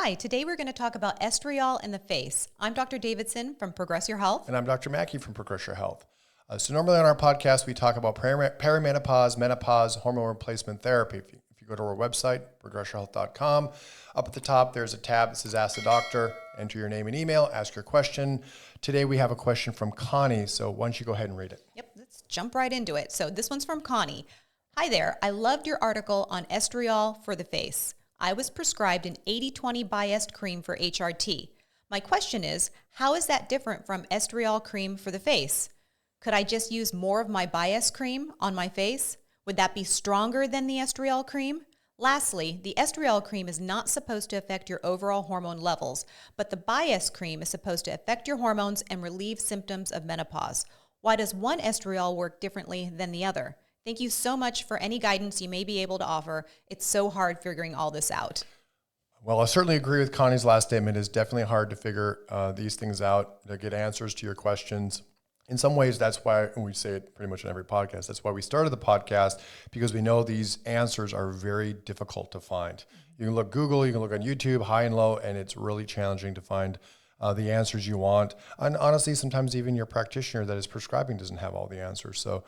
Hi, today we're going to talk about estriol in the face. I'm Dr. Davidson from Progress Your Health. And I'm Dr. Mackey from Progress Your Health. So normally on our podcast, we talk about perimenopause, menopause, hormone replacement therapy. If you go to our website, progressyourhealth.com, up at the top, there's a tab that says Ask the Doctor. Enter your name and email, ask your question. Today we have a question from Connie, so why don't you go ahead and read it? Yep, let's jump right into it. So this one's from Connie. Hi there, I loved your article on estriol for the face. I was prescribed an 80-20 Biest cream for HRT. My question is, how is that different from estriol cream for the face? Could I just use more of my Biest cream on my face? Would that be stronger than the estriol cream? Lastly, the estriol cream is not supposed to affect your overall hormone levels, but the Biest cream is supposed to affect your hormones and relieve symptoms of menopause. Why does one estriol work differently than the other? Thank you so much for any guidance you may be able to offer. It's so hard figuring all this out. Well, I certainly agree with Connie's last statement. It's definitely hard to figure these things out, to get answers to your questions. In some ways, that's why, and we say it pretty much in every podcast, that's why we started the podcast, because we know these answers are very difficult to find. You can look Google, you can look on YouTube, high and low, and it's really challenging to find the answers you want. And honestly, sometimes even your practitioner that is prescribing doesn't have all the answers. So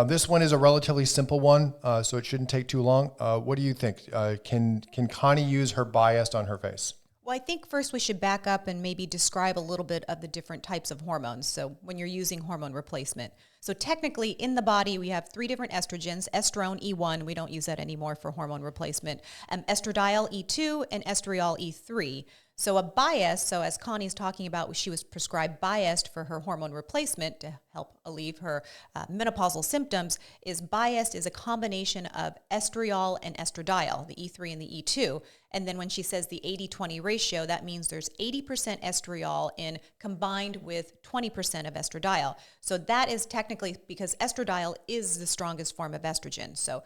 this one is a relatively simple one, so it shouldn't take too long. What do you think? Can Connie use her Biest on her face? Well, I think first we should back up and maybe describe a little bit of the different types of hormones. So when you're using hormone replacement. So technically in the body, we have three different estrogens, estrone E1, we don't use that anymore for hormone replacement, estradiol E2 and estriol E3. So a Biest, so as Connie's talking about, she was prescribed Biest for her hormone replacement to help alleviate her menopausal symptoms, Biest is a combination of estriol and estradiol, the E3 and the E2. And then when she says the 80-20 ratio, that means there's 80% estriol in combined with 20% of estradiol. So that is technically because estradiol is the strongest form of estrogen. So,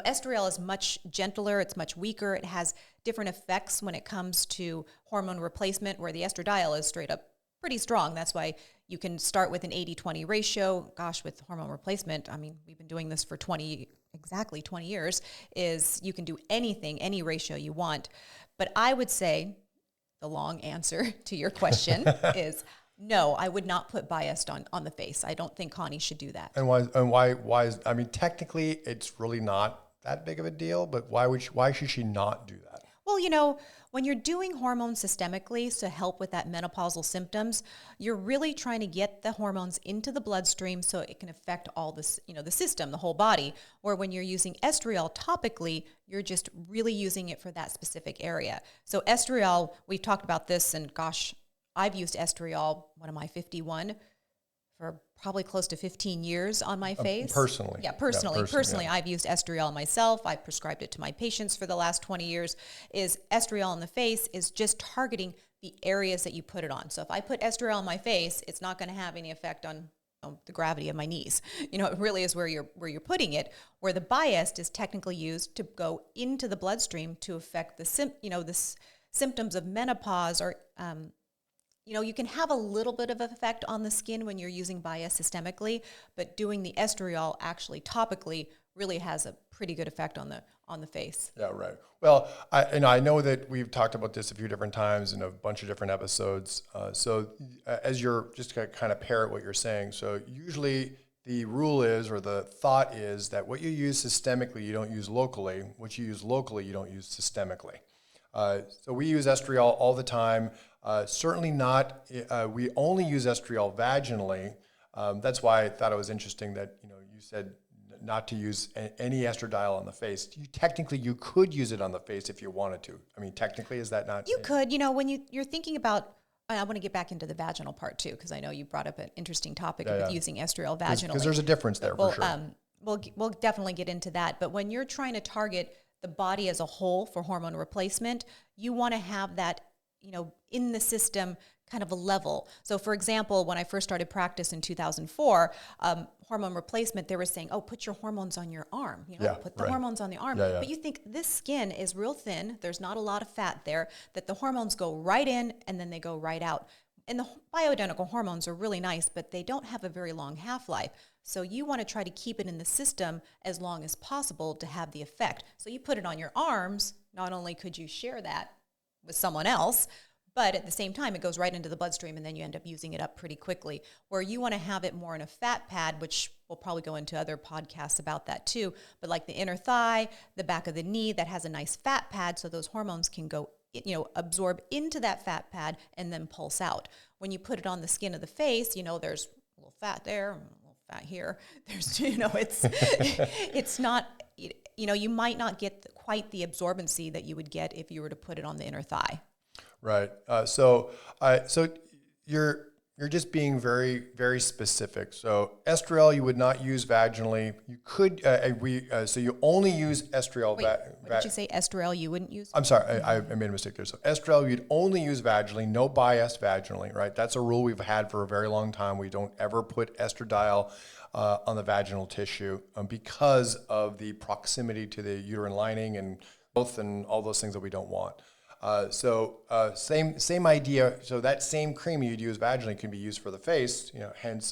estriol is much gentler, it's much weaker, it has different effects when it comes to hormone replacement, where the estradiol is straight up pretty strong. That's why you can start with an 80-20 ratio. Gosh, with hormone replacement, I mean, we've been doing this for 20 years, is you can do anything, any ratio you want. But I would say the long answer to your question is no, I would not put Biest on the face. I don't think Connie should do that. And why is, I mean, technically it's really not that big of a deal, but why should she not do that? Well, when you're doing hormones systemically to help with that menopausal symptoms, you're really trying to get the hormones into the bloodstream so it can affect all this, the system, the whole body. Or when you're using estriol topically, you're just really using it for that specific area. So estriol, we've talked about this, and gosh, I've used estriol, what am I, 51, for probably close to 15 years on my face. Personally. Yeah, personally, yeah. I've used estriol myself. I've prescribed it to my patients for the last 20 years. Estriol in the face is just targeting the areas that you put it on. So if I put estriol on my face, it's not going to have any effect on the gravity of my knees. It really is where you're putting it. Where the Biest is technically used to go into the bloodstream to affect the symptoms of menopause, or you can have a little bit of effect on the skin when you're using Biest systemically, but doing the estriol actually topically really has a pretty good effect on the face. Yeah, right. Well, I know that we've talked about this a few different times in a bunch of different episodes. So as you're just to kind of parrot what you're saying, so usually the rule is, or the thought is, that what you use systemically, you don't use locally. What you use locally, you don't use systemically. So we use estriol all the time. Certainly not, we only use estriol vaginally. That's why I thought it was interesting that, you said not to use any estradiol on the face. Technically, you could use it on the face if you wanted to. I mean, technically, is that not? You could, when you're thinking about, I want to get back into the vaginal part too, because I know you brought up an interesting topic with using estriol vaginally. Because there's a difference there, for sure. We'll definitely get into that. But when you're trying to target the body as a whole for hormone replacement, you want to have that, in the system kind of a level. So for example, when I first started practice in 2004, hormone replacement, they were saying, oh, put your hormones on your arm, put the hormones on the arm. Yeah, yeah. But you think this skin is real thin, there's not a lot of fat there, that the hormones go right in and then they go right out. And the bioidentical hormones are really nice, but they don't have a very long half-life. So you want to try to keep it in the system as long as possible to have the effect. So you put it on your arms, not only could you share that with someone else. But at the same time, it goes right into the bloodstream, and then you end up using it up pretty quickly. Where you want to have it more in a fat pad, which we'll probably go into other podcasts about that too, but like the inner thigh, the back of the knee, that has a nice fat pad so those hormones can go, absorb into that fat pad and then pulse out. When you put it on the skin of the face, there's a little fat there, a little fat here. There's, it's not, you might not get quite the absorbency that you would get if you were to put it on the inner thigh. Right. So you're just being very, very specific. So Estriol you would not use vaginally. You could so you only use Estriol. Wait, what did you say? Estriol you wouldn't use? I'm sorry, I made a mistake there. So Estriol you'd only use vaginally, no Biest vaginally. Right. That's a rule we've had for a very long time. We don't ever put estradiol on the vaginal tissue because of the proximity to the uterine lining and growth and all those things that we don't want. Same idea. So that same cream you'd use vaginally can be used for the face, hence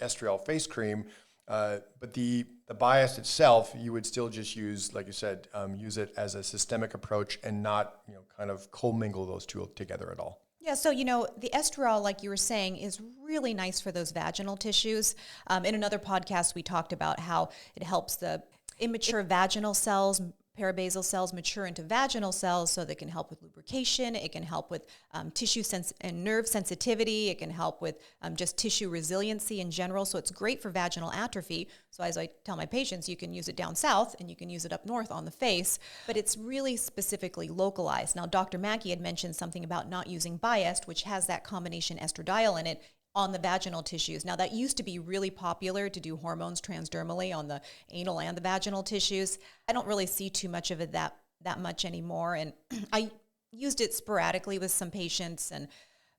Estriol face cream. But the Biest itself, you would still just use, like you said, use it as a systemic approach and not, kind of commingle those two together at all. Yeah, so, the estriol, like you were saying, is really nice for those vaginal tissues. In another podcast, we talked about how it helps the immature vaginal cells, parabasal cells mature into vaginal cells, so they can help with lubrication. It can help with tissue and nerve sensitivity. It can help with just tissue resiliency in general. So it's great for vaginal atrophy. So as I tell my patients, you can use it down south and you can use it up north on the face, but it's really specifically localized. Now, Dr. Mackey had mentioned something about not using Biest, which has that combination estradiol in it, on the vaginal tissues. Now, that used to be really popular to do hormones transdermally on the anal and the vaginal tissues. I don't really see too much of it that much anymore. And I used it sporadically with some patients,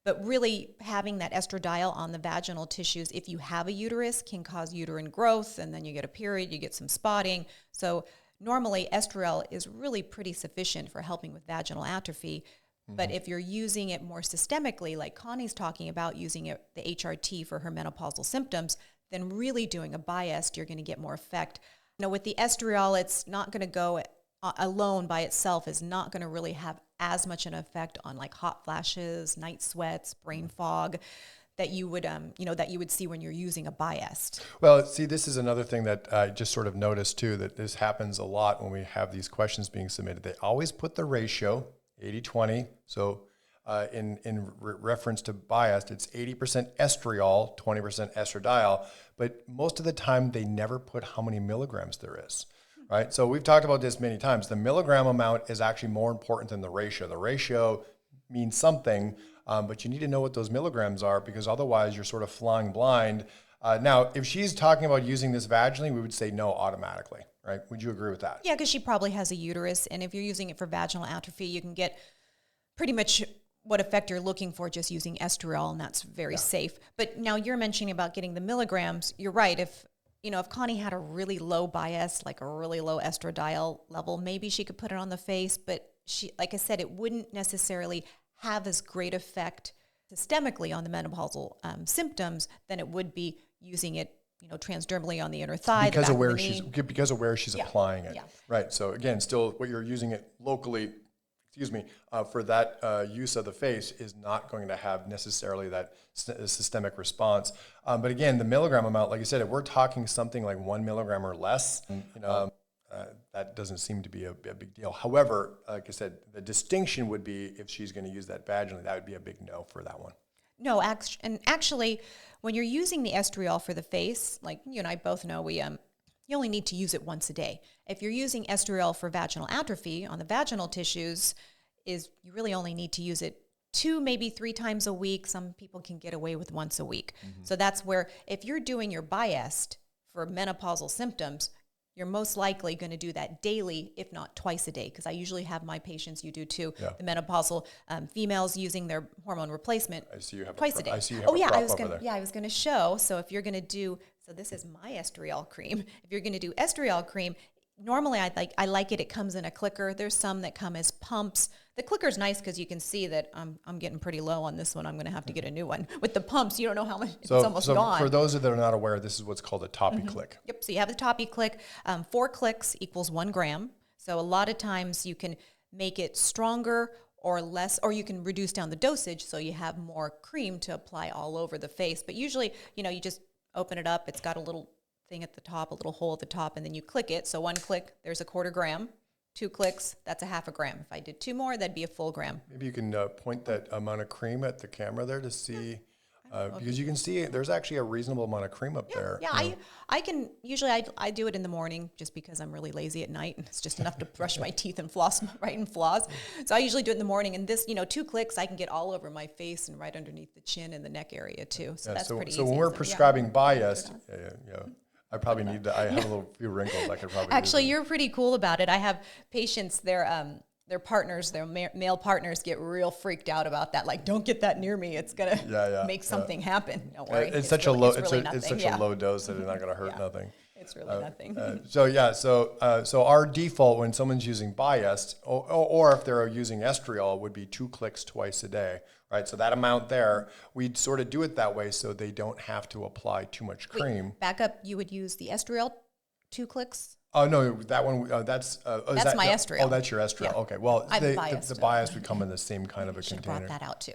but really having that estradiol on the vaginal tissues, if you have a uterus, can cause uterine growth, and then you get a period, you get some spotting. So normally estriol is really pretty sufficient for helping with vaginal atrophy. But if you're using it more systemically, like Connie's talking about using it, the HRT for her menopausal symptoms, then really doing a Biest, you're going to get more effect. With the estriol, it's not going to go alone by itself, is not going to really have as much an effect on like hot flashes, night sweats, brain fog that you would, that you would see when you're using a Biest. Well, see, this is another thing that I just sort of noticed too, that this happens a lot when we have these questions being submitted. They always put the ratio 80-20. So in reference to Biest, it's 80% estriol, 20% estradiol. But most of the time, they never put how many milligrams there is, right? So we've talked about this many times. The milligram amount is actually more important than the ratio. The ratio means something, but you need to know what those milligrams are, because otherwise you're sort of flying blind. Now, if she's talking about using this vaginally, we would say no automatically. Right? Would you agree with that? Yeah, because she probably has a uterus, and if you're using it for vaginal atrophy, you can get pretty much what effect you're looking for just using estriol, and that's very safe. But now you're mentioning about getting the milligrams. You're right. If Connie had a really low Biest, like a really low estradiol level, maybe she could put it on the face. But she, like I said, it wouldn't necessarily have as great effect systemically on the menopausal symptoms than it would be using it transdermally on the inner thigh, because of where she's applying it. Yeah. Right. So again, still what you're using it locally, for that use of the face is not going to have necessarily that systemic response. But again, the milligram amount, like you said, if we're talking something like 1 milligram or less, that doesn't seem to be a big deal. However, like I said, the distinction would be if she's going to use that vaginally, that would be a big no for that one. No, actually, when you're using the estriol for the face, like you and I both know, you only need to use it once a day. If you're using estriol for vaginal atrophy on the vaginal tissues, you really only need to use it 2, maybe 3 times a week. Some people can get away with once a week. Mm-hmm. So that's where, if you're doing your Biest for menopausal symptoms, you're most likely going to do that daily, if not twice a day, because I usually have my patients, you do too, the menopausal females using their hormone replacement twice a day. I see you have I was going to show. So if you're going to do, so this is my estriol cream. If you're going to do estriol cream, normally I like it. It comes in a clicker. There's some that come as pumps. The clicker is nice because you can see that I'm getting pretty low on this one. I'm going to have to get a new one. With the pumps, you don't know how much, it's almost gone. For those that are not aware, this is what's called a toppy click. Yep, so you have the toppy click. 4 clicks equals 1 gram. So a lot of times you can make it stronger or less, or you can reduce down the dosage so you have more cream to apply all over the face. But usually, you just open it up. It's got a little thing at the top, a little hole at the top, and then you click it. So 1 click, there's a 1/4 gram. 2 clicks, that's a 1/2 gram. If I did 2 more, that'd be a full gram. Maybe you can point that amount of cream at the camera there to see, because you can see there's actually a reasonable amount of cream up there. Yeah, I can, usually I do it in the morning just because I'm really lazy at night. It's just enough to brush my teeth and floss, So I usually do it in the morning. And this, 2 clicks, I can get all over my face and right underneath the chin and the neck area too. So that's pretty easy. So when we're prescribing Biest, I probably need to, I have a few wrinkles I could probably Actually, you're pretty cool about it. I have patients, their partners, their male partners get real freaked out about that. Like, don't get that near me. It's going to make something happen. Don't worry. It's such a low dose that it's not going to hurt nothing. It's really nothing. So our default when someone's using Biest, or if they're using Estriol, would be 2 clicks twice a day, right? So that amount there, we'd sort of do it that way so they don't have to apply too much cream. Back up, you would use the Estriol 2 clicks? Oh, no, that one, that's my Estriol. Oh, that's your Estriol. Yeah. Okay, well, the Biest would come in the same kind of a container. container. Brought that out too.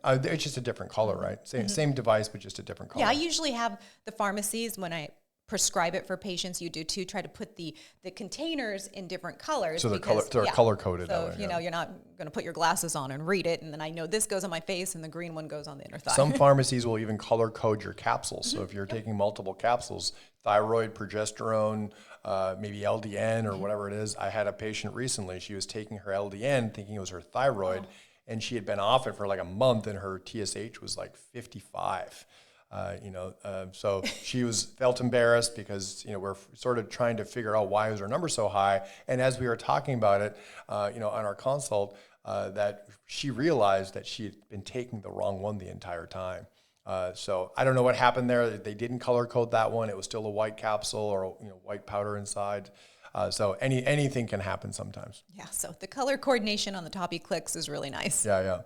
It's just a different color, right? Same device, but just a different color. Yeah, I usually have the pharmacies, when I prescribe it for patients, you do too, try to put the containers in different colors. So they're color coded. So you're not going to put your glasses on and read it, and then I know this goes on my face and the green one goes on the inner thigh. Some pharmacies will even color code your capsules. So if you're taking multiple capsules, thyroid, progesterone, maybe LDN or whatever it is. I had a patient recently, she was taking her LDN thinking it was her thyroid, and she had been off it for like a month and her TSH was like 55. So she felt embarrassed because, we're sort of trying to figure out why was her number so high. And as we were talking about it, on our consult, that she realized that she had been taking the wrong one the entire time. So I don't know what happened there. They didn't color code that one. It was still a white capsule or white powder inside. So anything can happen sometimes. Yeah. So the color coordination on the Toppy clicks is really nice. Yeah.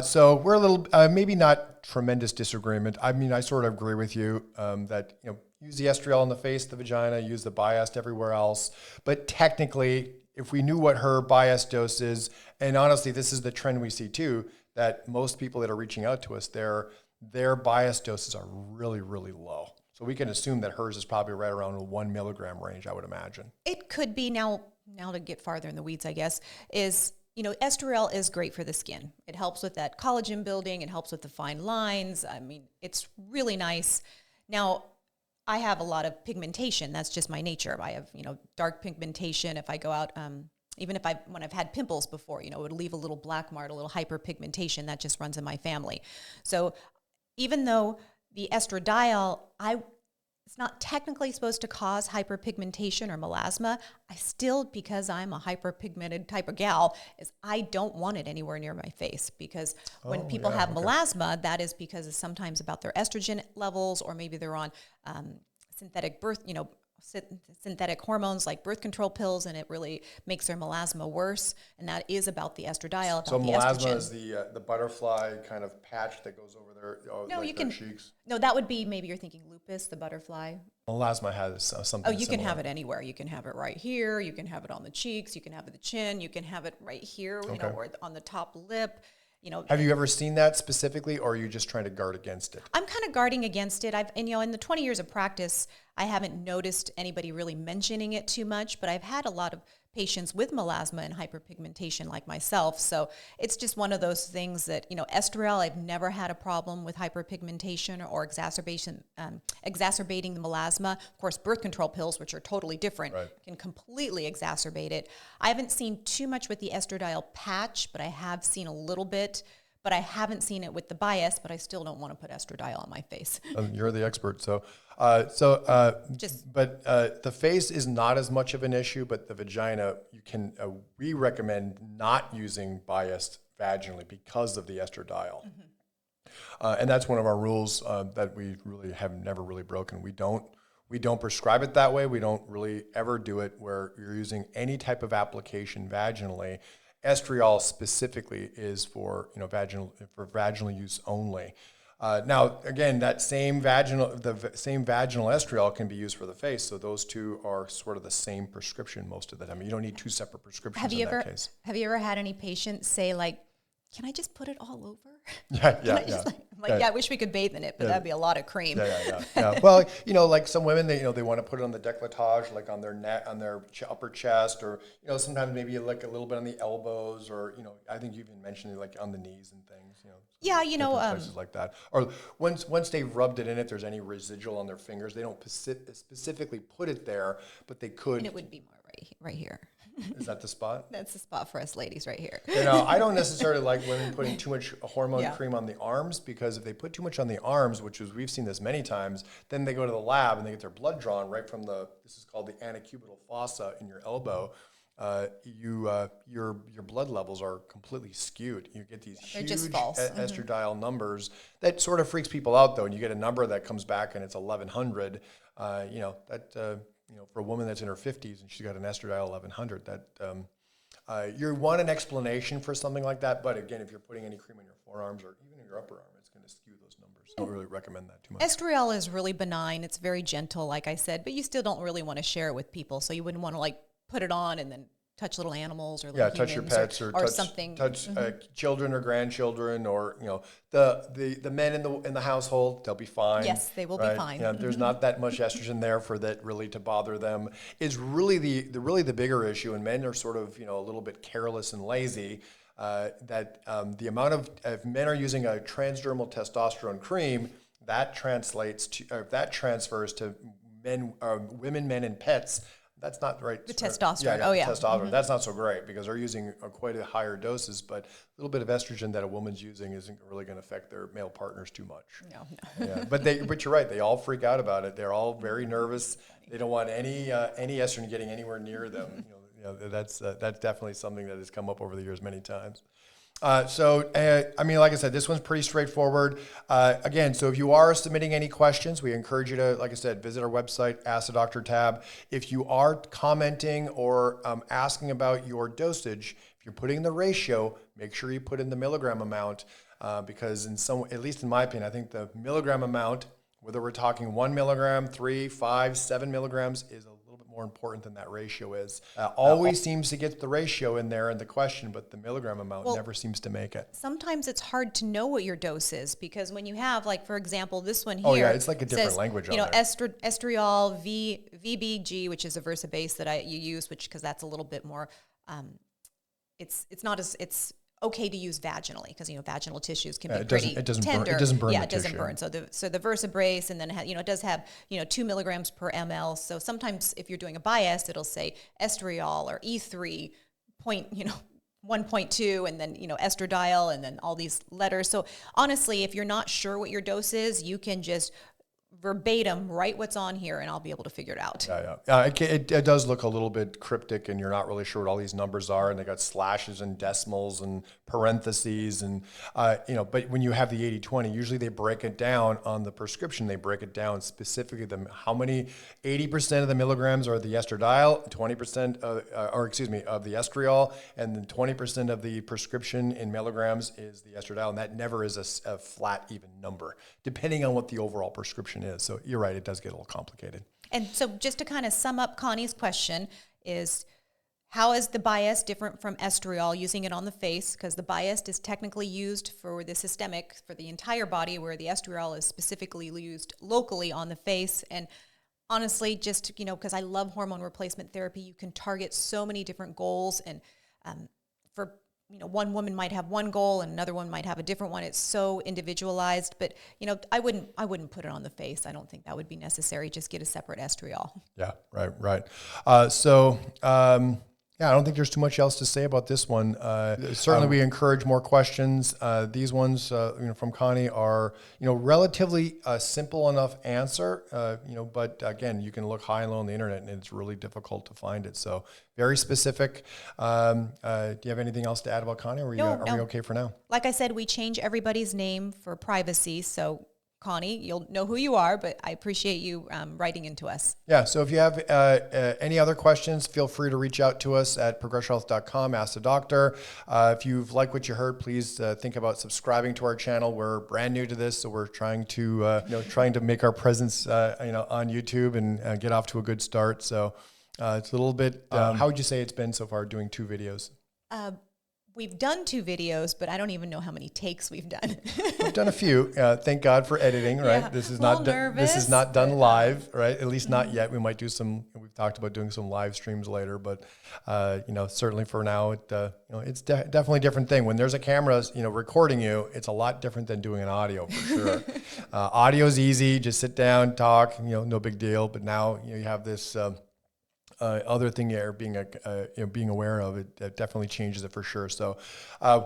So we're a little, maybe not tremendous disagreement. I mean, I sort of agree with you that, use the Estriol on the face, the vagina, use the Biest everywhere else. But technically, if we knew what her Biest dose is, and honestly, this is the trend we see too, that most people that are reaching out to us, their Biest doses are really, really low. So we can assume that hers is probably right around the 1 milligram range, I would imagine. It could be. Now to get farther in the weeds, I guess, is, Estriol is great for the skin. It helps with that collagen building. It helps with the fine lines. I mean, it's really nice. Now, I have a lot of pigmentation. That's just my nature. I have, dark pigmentation. If I go out, even when I've had pimples before, it would leave a little black mark, a little hyperpigmentation that just runs in my family. So even though the estradiol, it's not technically supposed to cause hyperpigmentation or melasma, I still, because I'm a hyperpigmented type of gal, I don't want it anywhere near my face, because when people have melasma, that is because it's sometimes about their estrogen levels, or maybe they're on synthetic hormones like birth control pills, and it really makes their melasma worse. And that is about the estradiol. So melasma is the butterfly kind of patch that goes over their cheeks. No, that would be, maybe you're thinking lupus, the butterfly. Melasma has something. Oh, you similar. can have it anywhere. You can have it right here. You can have it on the cheeks. You can have it the chin. You can have it right here. Or on the top lip. Have you ever seen that specifically, or are you just trying to guard against it? I'm kind of guarding against it. In the 20 years of practice, I haven't noticed anybody really mentioning it too much, but I've had a lot of patients with melasma and hyperpigmentation like myself. So it's just one of those things that, estriol, I've never had a problem with hyperpigmentation or exacerbating the melasma. Of course, birth control pills, which are totally different, can completely exacerbate it. I haven't seen too much with the estradiol patch, but I have seen a little bit. But I haven't seen it with the Biest, but I still don't want to put estradiol on my face. You're the expert. But the face is not as much of an issue, but the vagina, we recommend not using Biest vaginally because of the estradiol. Mm-hmm. And that's one of our rules that we really have never really broken. We don't prescribe it that way. We don't really ever do it where you're using any type of application vaginally. Estriol specifically is for vaginal use only. Now, again, same vaginal estriol can be used for the face. So those two are sort of the same prescription most of the time. You don't need two separate prescriptions in that case. Have you ever had any patients say like, can I just put it all over? Yeah. I wish we could bathe in it, but that'd be a lot of cream. Yeah. Well, like some women, they want to put it on the décolletage, like on their neck, on their upper chest, or, sometimes maybe like a little bit on the elbows, or, I think you even mentioned it like on the knees and things, places like that. Or once they've rubbed it in, if there's any residual on their fingers, they don't specifically put it there, but they could. And it would be more right here. Is that the spot? That's the spot for us ladies right here. I don't necessarily like women putting too much hormone cream on the arms, because if they put too much on the arms, we've seen this many times, then they go to the lab and they get their blood drawn right from this is called the antecubital fossa in your elbow. Your blood levels are completely skewed. You get these huge estradiol numbers that sort of freaks people out, though. And you get a number that comes back and it's 1100. For a woman that's in her 50s and she's got an estradiol 1100, you want an explanation for something like that. But again, if you're putting any cream on your forearms or even in your upper arm, it's going to skew those numbers. Don't really recommend that too much. Estriol is really benign. It's very gentle, like I said, but you still don't really want to share it with people. So you wouldn't want to put it on and then touch little animals or touch your pets or something. Touch children or grandchildren, or the men in the household. They'll be fine. Yes, they will be fine. There's not that much estrogen there for that really to bother them. Is really the bigger issue, and men are sort of a little bit careless and lazy. That the amount of if men are using a transdermal testosterone cream, that transfers to men, women, men, and pets. That's not right. The testosterone. Testosterone. Mm-hmm. That's not so great because they're using quite a higher doses, but a little bit of estrogen that a woman's using isn't really going to affect their male partners too much. No. Yeah, but you're right. They all freak out about it. They're all very nervous. They don't want any estrogen getting anywhere near them. That's definitely something that has come up over the years many times. Like I said, this one's pretty straightforward. Again, so if you are submitting any questions, we encourage you to, like I said, visit our website, Ask the Doctor tab. If you are commenting or asking about your dosage, if you're putting the ratio, make sure you put in the milligram amount, because at least in my opinion, I think the milligram amount, whether we're talking 1 milligram, 3, 5, 7 milligrams, is a little bit more important than that ratio is. Always seems to get the ratio in there in the question, but the milligram amount never seems to make it. Sometimes it's hard to know what your dose is, because when you have, like, for example, this one here. Oh, yeah, it's like a different language on there. Estriol, VBG, which is a Versa base that you use, because that's a little bit more, it's okay to use vaginally, because vaginal tissues can be pretty tender. It doesn't burn. Yeah, the it doesn't tissue. burn. So the Versa brace, and then it does have 2 milligrams per ml. So sometimes if you're doing a Biest, it'll say estriol or E3 1.2, and then estradiol, and then all these letters. So honestly, if you're not sure what your dose is, you can just verbatim write what's on here, and I'll be able to figure it out. It does look a little bit cryptic, and you're not really sure what all these numbers are, and they got slashes and decimals and parentheses, and but when you have the 80-20, usually they break it down on the prescription. They break it down specifically how many 80% of the milligrams are the estradiol, 20% of the estriol, and then 20% of the prescription in milligrams is the estradiol, and that never is a flat even number, depending on what the overall prescription is. So you're right, it does get a little complicated. And so just to kind of sum up Connie's question is, how is the Biest different from estriol, using it on the face? Because the Biest is technically used for the systemic, for the entire body, where the estriol is specifically used locally on the face. And honestly, just, because I love hormone replacement therapy, you can target so many different goals. And for one woman might have one goal and another one might have a different one. It's so individualized, but I wouldn't put it on the face. I don't think that would be necessary. Just get a separate estriol. Yeah, right. I don't think there's too much else to say about this one. Certainly, we encourage more questions. These ones, from Connie are, relatively simple enough answer. But again, you can look high and low on the internet, and it's really difficult to find it. So very specific. Do you have anything else to add about Connie? Or are we okay for now? Like I said, we change everybody's name for privacy. So Connie, you'll know who you are, but I appreciate you writing into us. Yeah, so if you have any other questions, feel free to reach out to us at progressionhealth.com, ask the doctor. If you've liked what you heard, please think about subscribing to our channel. We're brand new to this, so we're trying to trying to make our presence on YouTube and get off to a good start. So it's a little bit, how would you say it's been so far doing 2 videos? We've done 2 videos, but I don't even know how many takes we've done. We've done a few. Thank God for editing, right? Yeah, This is nervous, this is not done live, right? At least not yet. We might do some. We've talked about doing some live streams later, but certainly for now, it's definitely a different thing. When there's a camera, recording you, it's a lot different than doing an audio for sure. Audio is easy, just sit down, talk, no big deal. But now you have this. Other thing you're being aware of, it definitely changes it for sure. So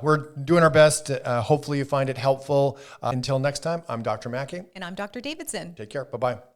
we're doing our best. Hopefully you find it helpful. Until next time, I'm Dr. Mackey. And I'm Dr. Davidson. Take care. Bye-bye.